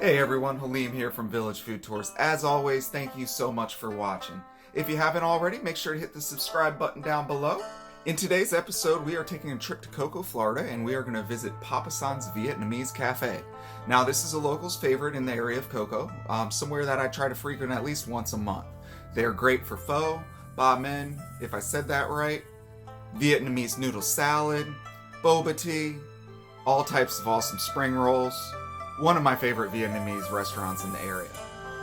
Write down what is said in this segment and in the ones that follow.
Hey everyone, Halim here from Village Food Tours. As always, thank you so much for watching. If you haven't already, make sure to hit the subscribe button down below. In today's episode, we are taking a trip to Cocoa, Florida, and we are going to visit Papasan's Vietnamese Cafe. Now, this is a local's favorite in the area of Cocoa, somewhere that I try to frequent at least once a month. They are great for pho, banh, if I said that right, Vietnamese noodle salad, Blvd, all types of awesome spring rolls. One of my favorite Vietnamese restaurants in the area.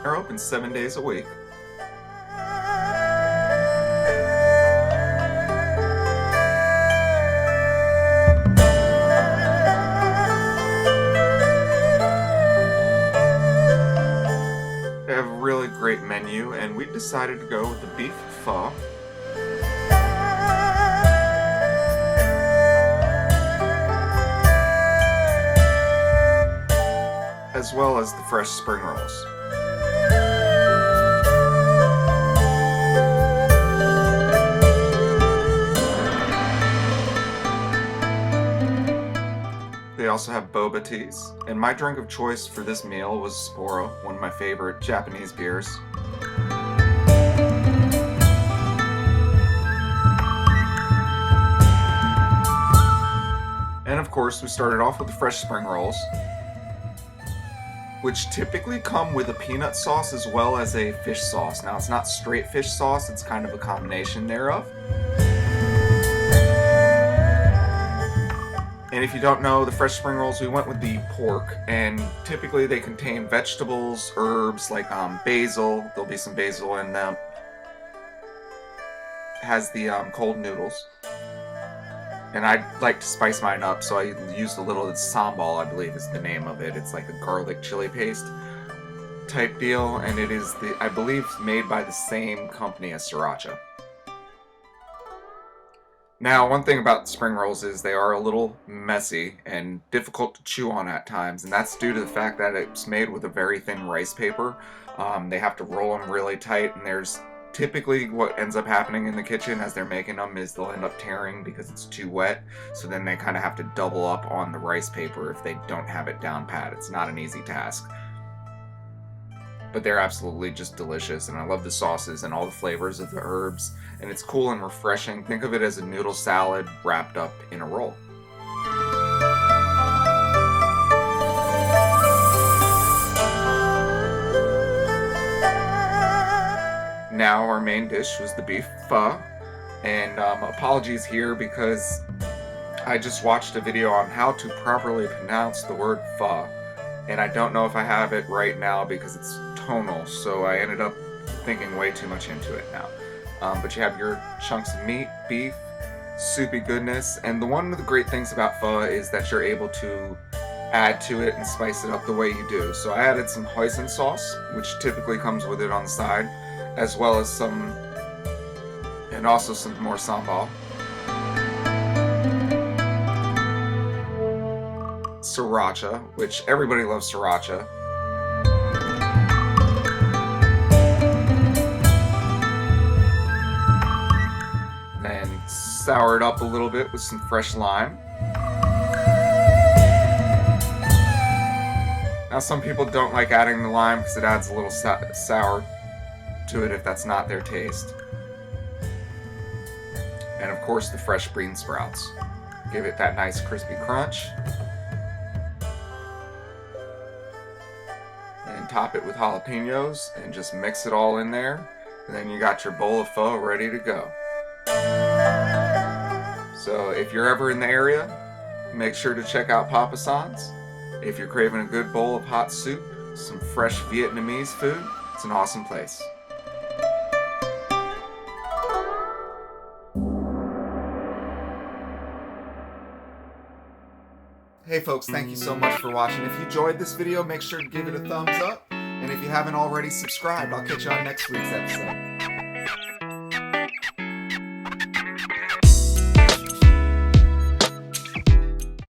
They're open 7 days a week. They have a really great menu, and we decided to go with the beef pho. As well as the fresh spring rolls. They also have boba teas, and my drink of choice for this meal was Sapporo, one of my favorite Japanese beers. And of course, we started off with the fresh spring rolls, which typically come with a peanut sauce as well as a fish sauce. Now, it's not straight fish sauce, it's kind of a combination thereof. And if you don't know, the fresh spring rolls, we went with the pork, and typically they contain vegetables, herbs like basil. There'll be some basil in them. It has the cold noodles. And I like to spice mine up, so I used a little sambal, I believe is the name of it. It's like a garlic chili paste type deal, and it is, I believe, made by the same company as sriracha. Now, one thing about spring rolls is they are a little messy and difficult to chew on at times, and that's due to the fact that it's made with a very thin rice paper. They have to roll them really tight, and there's typically what ends up happening in the kitchen as they're making them is they'll end up tearing because it's too wet, so then they kind of have to double up on the rice paper if they don't have it down pat. It's not an easy task. But they're absolutely just delicious, and I love the sauces and all the flavors of the herbs, and it's cool and refreshing. Think of it as a noodle salad wrapped up in a roll. Now our main dish was the beef pho, and apologies here because I just watched a video on how to properly pronounce the word pho, and I don't know if I have it right now because it's tonal, so I ended up thinking way too much into it now. But you have your chunks of meat, beef, soupy goodness, and one of the great things about pho is that you're able to add to it and spice it up the way you do. So I added some hoisin sauce, which typically comes with it on the side, as well as some more sambal. Sriracha, which everybody loves sriracha. And sour it up a little bit with some fresh lime. Now, some people don't like adding the lime because it adds a little sour to it if that's not their taste. And of course the fresh bean sprouts. Give it that nice crispy crunch. And top it with jalapenos and just mix it all in there. And then you got your bowl of pho ready to go. So if you're ever in the area, make sure to check out Papasan's. If you're craving a good bowl of hot soup, some fresh Vietnamese food, it's an awesome place. Hey folks, thank you so much for watching. If you enjoyed this video, make sure to give it a thumbs up. And if you haven't already subscribed, I'll catch you on next week's episode.